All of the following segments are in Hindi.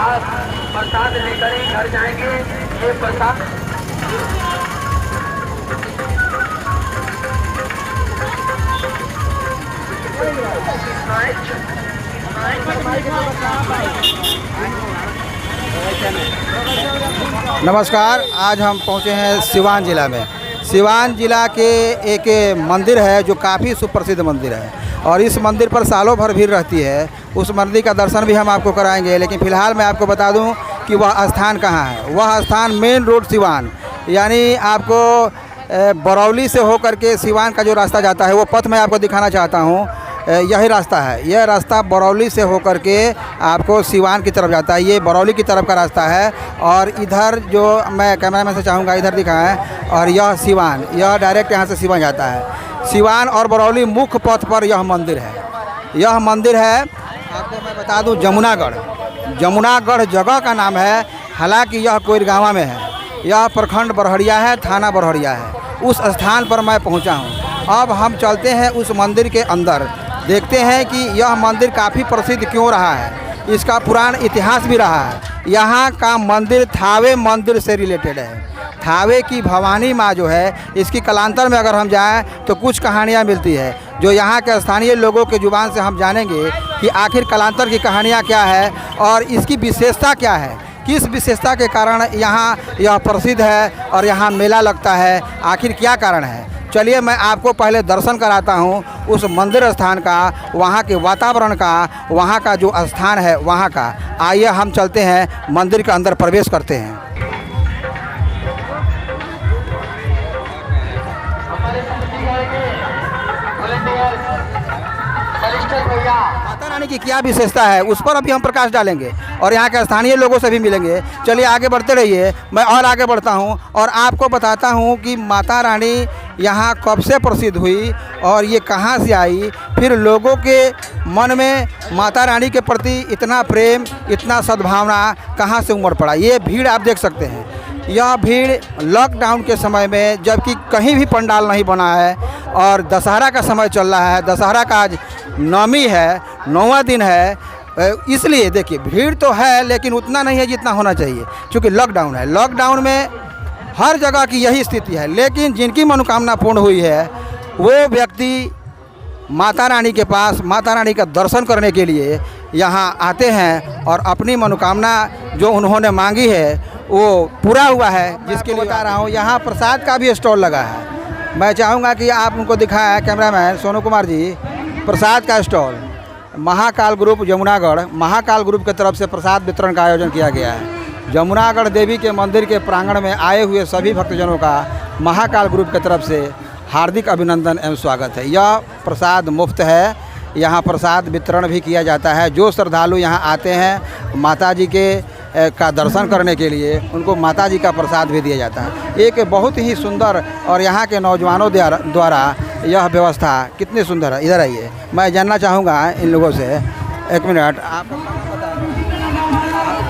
आप प्रसाद लेकर ही घर जाएंगे। ये प्रसाद नमस्कार। आज हम पहुंचे हैं सिवान ज़िला में। सिवान ज़िला के एक मंदिर है जो काफ़ी सुप्रसिद्ध मंदिर है और इस मंदिर पर सालों भर भीड़ रहती है। उस मंदिर का दर्शन भी हम आपको कराएंगे, लेकिन फ़िलहाल मैं आपको बता दूं कि वह स्थान कहाँ है। वह स्थान मेन रोड सिवान, यानी आपको बरौली से होकर के सिवान का जो रास्ता जाता है वो पथ मैं आपको दिखाना चाहता हूँ। यही रास्ता है। यह रास्ता बरौली से होकर के आपको सिवान की तरफ जाता है। ये बरौली की तरफ का रास्ता है और इधर जो मैं कैमरामैन से चाहूँगा इधर दिखाएं, और यह सिवान, यह डायरेक्ट यहाँ से सिवान जाता है। सिवान और बरौली मुख्य पथ पर यह मंदिर है। यह मंदिर है, आपको मैं बता दूँ, जमुनागढ़। जमुनागढ़ जगह का नाम है, हालांकि यह कोइरगांवा में है। यह प्रखंड बरहड़िया है, थाना बरहड़िया है। उस स्थान पर मैं पहुँचा हूँ। अब हम चलते हैं उस मंदिर के अंदर, देखते हैं कि यह मंदिर काफ़ी प्रसिद्ध क्यों रहा है, इसका पुराना इतिहास भी रहा है। यहाँ का मंदिर थावे मंदिर से रिलेटेड है। थावे की भवानी माँ जो है, इसकी कालांतर में अगर हम जाएं तो कुछ कहानियाँ मिलती है जो यहाँ के स्थानीय लोगों के ज़ुबान से हम जानेंगे कि आखिर कालांतर की कहानियाँ क्या है और इसकी विशेषता क्या है, किस विशेषता के कारण यहाँ यह प्रसिद्ध है और यहाँ मेला लगता है, आखिर क्या कारण है। चलिए मैं आपको पहले दर्शन कराता हूँ उस मंदिर स्थान का, वहाँ के वातावरण का, वहाँ का जो स्थान है वहाँ का। आइए हम चलते हैं, मंदिर के अंदर प्रवेश करते हैं। माता रानी की क्या विशेषता है उस पर अभी हम प्रकाश डालेंगे और यहाँ के स्थानीय लोगों से भी मिलेंगे। चलिए आगे बढ़ते रहिए, मैं और आगे बढ़ता हूँ और आपको बताता हूँ कि माता रानी यहाँ कब से प्रसिद्ध हुई और ये कहाँ से आई, फिर लोगों के मन में माता रानी के प्रति इतना प्रेम, इतना सद्भावना कहाँ से उमड़ पड़ा। ये भीड़ आप देख सकते हैं। यह भीड़ लॉकडाउन के समय में, जबकि कहीं भी पंडाल नहीं बना है और दशहरा का समय चल रहा है, दशहरा का आज नवमी है, 9वां दिन है, इसलिए देखिए भीड़ तो है लेकिन उतना नहीं है जितना होना चाहिए, क्योंकि लॉकडाउन है। लॉकडाउन में हर जगह की यही स्थिति है, लेकिन जिनकी मनोकामना पूर्ण हुई है वो व्यक्ति माता रानी के पास, माता रानी का दर्शन करने के लिए यहाँ आते हैं और अपनी मनोकामना जो उन्होंने मांगी है वो पूरा हुआ है। जिसके लिए बता रहा हूँ, यहाँ प्रसाद का भी स्टॉल लगा है। मैं चाहूँगा कि आप उनको दिखाएं, कैमरामैन सोनू कुमार जी, प्रसाद का stall. Mahakal group Jamunagarh, Mahakal group की तरफ से प्रसाद वितरण का आयोजन किया गया है। जमुनागढ़ देवी के मंदिर के प्रांगण में आए हुए सभी भक्तजनों का महाकाल ग्रुप की तरफ से हार्दिक अभिनंदन एवं स्वागत है। यह प्रसाद मुफ्त है, यहाँ प्रसाद वितरण भी किया जाता है। जो श्रद्धालु यहाँ आते हैं माता जी के का दर्शन करने के लिए, उनको माता जी का प्रसाद भी दिया जाता है। एक बहुत ही सुंदर, और यहाँ के नौजवानों द्वारा यह व्यवस्था कितनी सुंदर है। इधर आइए, मैं जानना चाहूँगा इन लोगों से, एक मिनट, आपका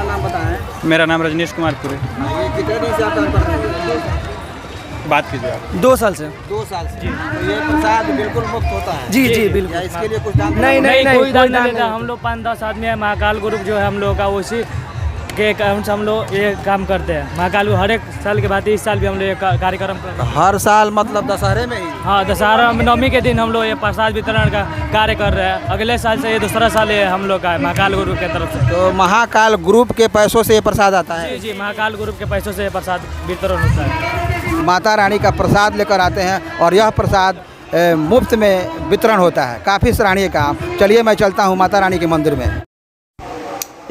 नाम बताएं। मेरा नाम रजनीश कुमार पुरी। ये कितने दिन से आप काम कर रहे हैं? बात कीजिए आप। 2 साल से। 2 साल से। तो ये प्रसाद बिल्कुल मुफ्त होता है? जी जी बिल्कुल। या इसके लिए कुछ दान? नहीं कोई दान नहीं देता। हम लोग 5-10 आदमी है, महाकाल ग्रुप जो है हम लोग का, उसी के अकाउंट से हम लोग ये काम करते हैं। महाकाल हर एक साल के बाद इस साल भी हम लोग ये कार्यक्रम करते हैं। हर साल मतलब दशहरे में ही? हाँ, दशहरा नवमी के दिन हम लोग ये प्रसाद वितरण का कार्य कर रहे हैं। अगले साल से ये दूसरा साल ये हम लोग का है महाकाल ग्रुप की तरफ से। तो महाकाल ग्रुप के पैसों से ये प्रसाद आता है? जी जी, महाकाल ग्रुप के पैसों से ये प्रसाद वितरण होता है। माता रानी का प्रसाद लेकर आते हैं और यह प्रसाद मुफ्त में वितरण होता है। काफ़ी सराहनीय काम। चलिए मैं चलता हूँ माता रानी के मंदिर में।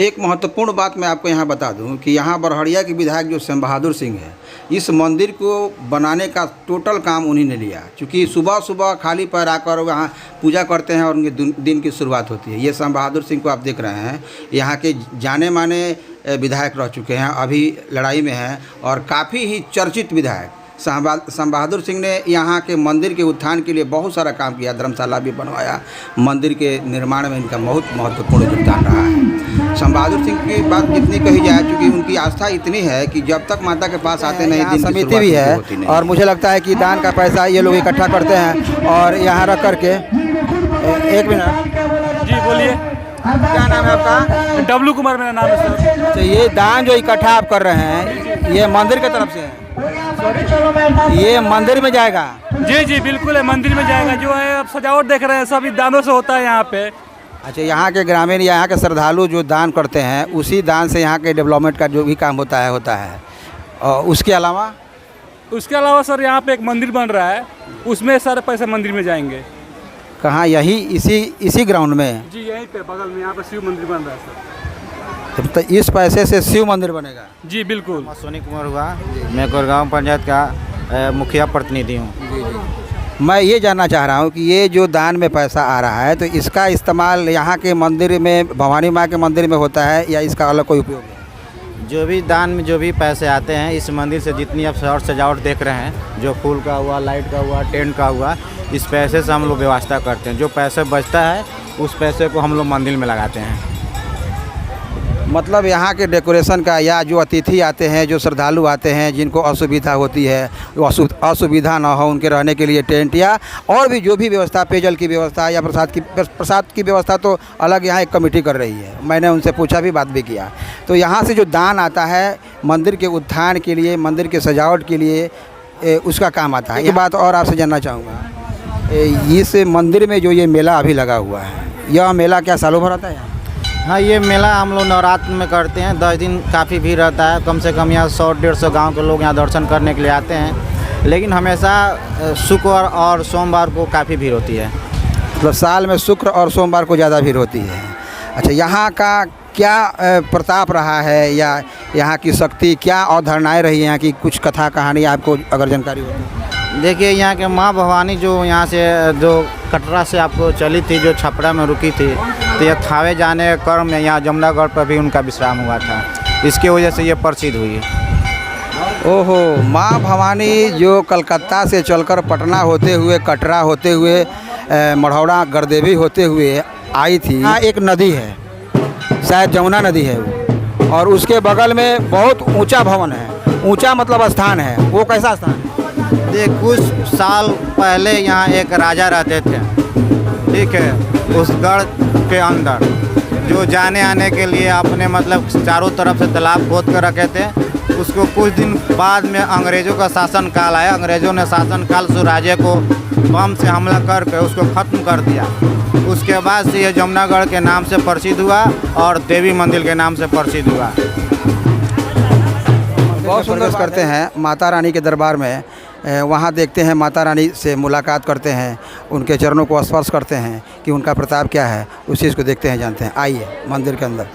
एक महत्वपूर्ण बात मैं आपको यहाँ बता दूँ कि यहाँ बरहड़िया के विधायक जो श्याम बहादुर सिंह है, इस मंदिर को बनाने का टोटल काम उन्हीं ने लिया, क्योंकि सुबह सुबह खाली पैर आकर वहाँ पूजा करते हैं और उनके दिन की शुरुआत होती है। ये श्याम बहादुर सिंह को आप देख रहे हैं, यहाँ के जाने माने विधायक रह चुके हैं, अभी लड़ाई में हैं और काफ़ी ही चर्चित विधायक। श्याम बहादुर सिंह ने यहाँ के मंदिर के उत्थान के लिए बहुत सारा काम किया, धर्मशाला भी बनवाया, मंदिर के निर्माण में इनका बहुत महत्वपूर्ण योगदान रहा है। श्याम बहादुर सिंह की बात जितनी कही जाए, क्योंकि उनकी आस्था इतनी है कि जब तक माता के पास आते नहीं, दिन समिति भी है और मुझे लगता है कि दान का पैसा ये लोग इकट्ठा करते हैं और यहाँ रख करके। एक मिनट जी बोलिए। क्या नाम है आपका? डब्लू कुमार मेरा नाम है सर। तो ये दान जो इकट्ठा आप कर रहे हैं ये मंदिर की तरफ से है, ये मंदिर में जाएगा? जी जी बिल्कुल है, मंदिर में जाएगा। जो है अब सजावट देख रहे हैं सब दानों से होता है यहाँ पे। अच्छा, यहाँ के ग्रामीण या यहाँ के श्रद्धालु जो दान करते हैं उसी दान से यहाँ के डेवलपमेंट का जो भी काम होता है। और उसके अलावा सर यहाँ पे एक मंदिर बन रहा है, उसमें सारे पैसे मंदिर में जाएंगे। कहाँ? यही इसी ग्राउंड में? जी यहीं पे बगल में यहाँ पे शिव मंदिर बन रहा है सर। तो इस पैसे से शिव मंदिर बनेगा? जी बिल्कुल। सोनी कुमार हुआ, मैं कोरगांव पंचायत का मुखिया प्रतिनिधि हूँ। मैं ये जानना चाह रहा हूँ कि ये जो दान में पैसा आ रहा है तो इसका इस्तेमाल यहाँ के मंदिर में, भवानी माँ के मंदिर में होता है या इसका अलग कोई उपयोग है? जो भी दान में जो भी पैसे आते हैं इस मंदिर से, जितनी आप सजावट देख रहे हैं, जो फूल का हुआ, लाइट का हुआ, टेंट का हुआ, इस पैसे से हम लोग व्यवस्था करते हैं। जो पैसे बचता है उस पैसे को हम लोग मंदिर में लगाते हैं। मतलब यहाँ के डेकोरेशन का या जो अतिथि आते हैं, जो श्रद्धालु आते हैं जिनको असुविधा होती है, वो असुविधा ना हो उनके रहने के लिए टेंट या और भी जो भी व्यवस्था, पेयजल की व्यवस्था या प्रसाद की व्यवस्था तो अलग यहाँ एक कमेटी कर रही है। मैंने उनसे पूछा भी, बात भी किया। तो यहाँ से जो दान आता है मंदिर के उत्थान के लिए, मंदिर के सजावट के लिए उसका काम आता है। ये बात और आपसे जानना चाहूँगा, इस मंदिर में जो ये मेला अभी लगा हुआ है, यह मेला क्या सालों भर आता है? हाँ, ये मेला हम लोग नवरात्र में करते हैं। 10 दिन काफ़ी भीड़ रहता है। कम से कम यहाँ 100-150 गांव के लोग यहाँ दर्शन करने के लिए आते हैं। लेकिन हमेशा शुक्र और सोमवार को काफ़ी भीड़ होती है। मतलब साल में शुक्र और सोमवार को ज़्यादा भीड़ होती है। अच्छा, यहाँ का क्या प्रताप रहा है या यहाँ की शक्ति क्या अवधारणाएँ रही हैं यहाँ की? कुछ कथा कहानी आपको अगर जानकारी हो तो? देखिए, यहाँ के माँ भवानी जो यहाँ से जो कटरा से आपको चली थी, जो छपरा में रुकी थी, तो यह थावे जाने के क्रम में यहाँ जमुनागढ़ पर भी उनका विश्राम हुआ था। इसकी वजह से ये प्रसिद्ध हुई। ओहो, माँ भवानी जो कलकत्ता से चलकर पटना होते हुए, कटरा होते हुए, मढ़ौरा गरदेवी होते हुए आई थी। यहाँ एक नदी है, शायद जमुना नदी है वो, और उसके बगल में बहुत ऊंचा भवन है। ऊंचा मतलब स्थान है, वो कैसा स्थान है? देख, कुछ साल पहले यहाँ एक राजा रहते थे, ठीक है, उस गढ़ के अंदर, जो जाने आने के लिए अपने मतलब चारों तरफ से तालाब खोद कर रखे थे। उसको कुछ दिन बाद में अंग्रेज़ों का शासन काल आया। अंग्रेज़ों ने शासन काल से राजे को बम से हमला करके उसको ख़त्म कर दिया। उसके बाद से ये जमुनागढ़ के नाम से प्रसिद्ध हुआ और देवी मंदिर के नाम से प्रसिद्ध हुआ। बहुत सुंदर करते हैं माता रानी के दरबार में। वहाँ देखते हैं, माता रानी से मुलाकात करते हैं, उनके चरणों को स्पर्श करते हैं कि उनका प्रताप क्या है, उस चीज़ को देखते हैं, जानते हैं। आइए मंदिर के अंदर।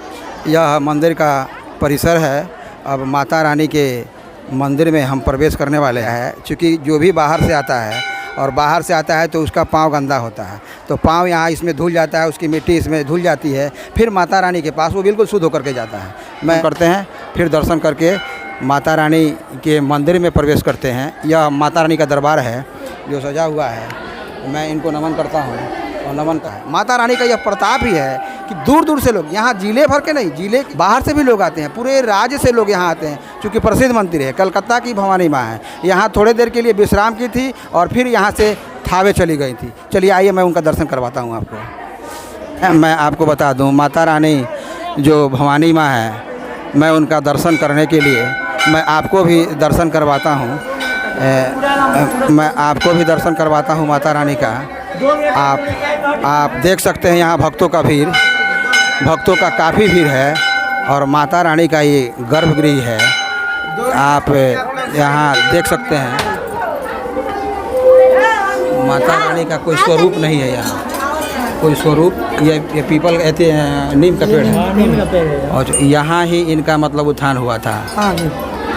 यह मंदिर का परिसर है। अब माता रानी के मंदिर में हम प्रवेश करने वाले हैं। चूँकि जो भी बाहर से आता है और बाहर से आता है तो उसका पाँव गंदा होता है, तो पाँव यहाँ इसमें धुल जाता है, उसकी मिट्टी इसमें धुल जाती है, फिर माता रानी के पास वो बिल्कुल शुद्ध होकर के जाता है। मैं करते हैं, फिर दर्शन करके माता रानी के मंदिर में प्रवेश करते हैं। यह माता रानी का दरबार है जो सजा हुआ है। मैं इनको नमन करता हूँ और नमन का है। माता रानी का यह प्रताप ही है कि दूर दूर से लोग यहाँ, जिले भर के नहीं, जिले बाहर से भी लोग आते हैं, पूरे राज्य से लोग यहाँ आते हैं। क्योंकि प्रसिद्ध मंदिर है, कलकत्ता की भवानी माँ है। यहाँ थोड़े देर के लिए विश्राम की थी और फिर यहाँ से थावे चली गई थी। चलिए आइए, मैं उनका दर्शन करवाता हूँ आपको। मैं आपको बता दूँ, माता रानी जो भवानी माँ है, मैं उनका दर्शन करने के लिए मैं आपको भी दर्शन करवाता हूँ। मैं आपको भी दर्शन करवाता हूँ माता रानी का। आप देख सकते हैं यहाँ भक्तों का भीड़, भक्तों का काफ़ी भीड़ है और माता रानी का ये गर्भगृह है। आप यहाँ देख सकते हैं, माता रानी का कोई स्वरूप नहीं है यहाँ, कोई स्वरूप। ये पीपल कहते हैं, नीम का पेड़ है, नीम का पेड़ है। और यहाँ ही इनका मतलब उत्थान हुआ था।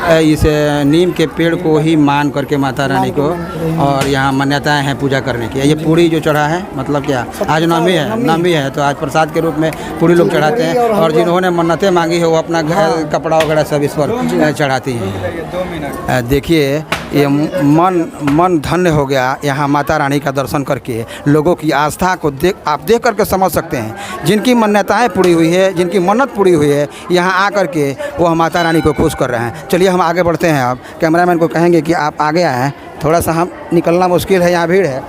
इस नीम के पेड़ को ही मान करके माता रानी को, और यहाँ मान्यताएं हैं पूजा करने की। ये पूड़ी जो चढ़ा है, मतलब क्या, आज नवमी है तो आज प्रसाद के रूप में पूड़ी लोग चढ़ाते हैं। और जिन्होंने मन्नतें मांगी है वो अपना घर, कपड़ा वगैरह सब इस पर चढ़ाती हैं। देखिए, ये मन धन्य हो गया यहाँ माता रानी का दर्शन करके। लोगों की आस्था को आप देख करके समझ सकते हैं। जिनकी मान्यताएं पूरी हुई है, जिनकी मन्नत पूरी हुई है, यहाँ आकर के वो माता रानी को खुश कर रहे हैं। चलिए हम आगे बढ़ते हैं। अब कैमरामैन को कहेंगे कि आप आगे आएँ, थोड़ा सा हम निकलना मुश्किल है, यहाँ भीड़ है।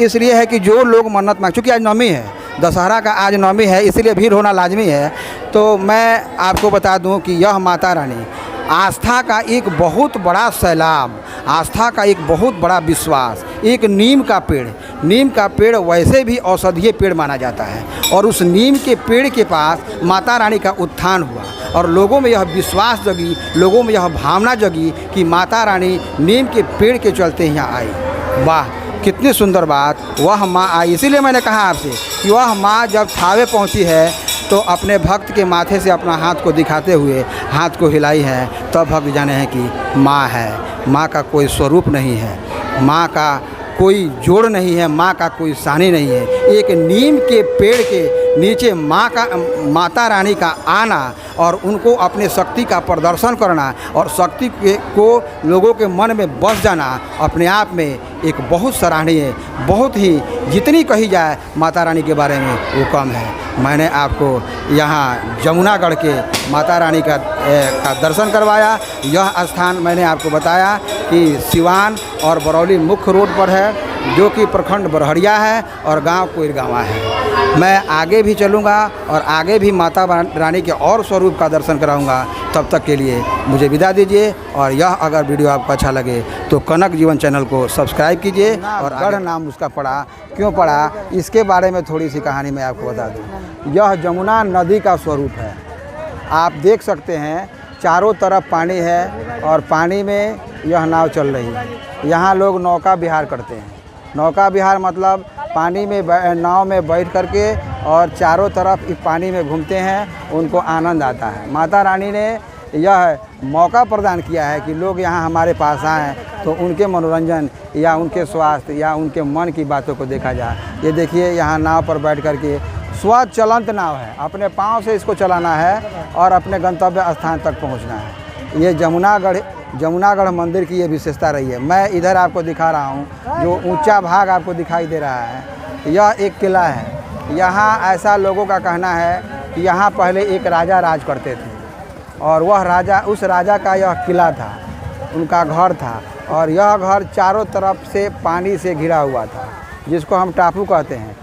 इसलिए है कि जो लोग मन्नत मांग, चूँकि आज नवमी है, दशहरा का आज नवमी है, इसलिए भीड़ होना लाजमी है। तो मैं आपको बता दूं कि यह माता रानी आस्था का एक बहुत बड़ा सैलाब, आस्था का एक बहुत बड़ा विश्वास। एक नीम का पेड़ वैसे भी औषधीय पेड़ माना जाता है, और उस नीम के पेड़ के पास माता रानी का उत्थान हुआ और लोगों में यह विश्वास जगी, लोगों में यह भावना जगी कि माता रानी नीम के पेड़ के चलते यहाँ आई। वाह, कितनी सुंदर बात। वह माँ आई, इसीलिए मैंने कहा आपसे कि वह माँ जब थावे पहुँची है तो अपने भक्त के माथे से अपना हाथ को दिखाते हुए हाथ को हिलाई है, तब भक्त जाने हैं कि माँ है। माँ का कोई स्वरूप नहीं है, माँ का कोई जोड़ नहीं है, माँ का कोई सानी नहीं है। एक नीम के पेड़ के नीचे माता रानी का आना और उनको अपने शक्ति का प्रदर्शन करना और शक्ति को लोगों के मन में बस जाना अपने आप में एक बहुत सराहनीय, बहुत ही, जितनी कही जाए माता रानी के बारे में वो कम है। मैंने आपको यहाँ जमुनागढ़ के माता रानी का दर्शन करवाया। यह स्थान मैंने आपको बताया कि सिवान और बरौली मुख्य रोड पर है, जो कि प्रखंड बरहड़िया है और गांव कोइरगांवा है। मैं आगे भी चलूँगा और आगे भी माता रानी के और स्वरूप का दर्शन कराऊंगा। तब तक के लिए मुझे विदा दीजिए, और यह अगर वीडियो आपको अच्छा लगे तो कनक जीवन चैनल को सब्सक्राइब कीजिए। और गढ़ नाम उसका पड़ा, क्यों पड़ा, इसके बारे में थोड़ी सी कहानी मैं आपको बता दूँ। यह जमुना नदी का स्वरूप है। आप देख सकते हैं चारों तरफ पानी है और पानी में यह नाव चल रही है। यहाँ लोग नौका विहार करते हैं। नौका विहार मतलब पानी में नाव में बैठ करके और चारों तरफ इस पानी में घूमते हैं, उनको आनंद आता है। माता रानी ने यह मौका प्रदान किया है कि लोग यहाँ हमारे पास आएँ तो उनके मनोरंजन या उनके स्वास्थ्य या उनके मन की बातों को देखा जाए। ये देखिए, यहाँ नाव पर बैठ करके स्वचलंत नाव है, अपने पाँव से इसको चलाना है और अपने गंतव्य स्थान तक पहुँचना है। ये जमुनागढ़ मंदिर की ये विशेषता रही है। मैं इधर आपको दिखा रहा हूँ, जो ऊंचा भाग आपको दिखाई दे रहा है, यह एक किला है। यहाँ ऐसा लोगों का कहना है कि यहाँ पहले एक राजा राज करते थे और वह राजा, उस राजा का यह किला था, उनका घर था, और यह घर चारों तरफ से पानी से घिरा हुआ था, जिसको हम टापू कहते हैं।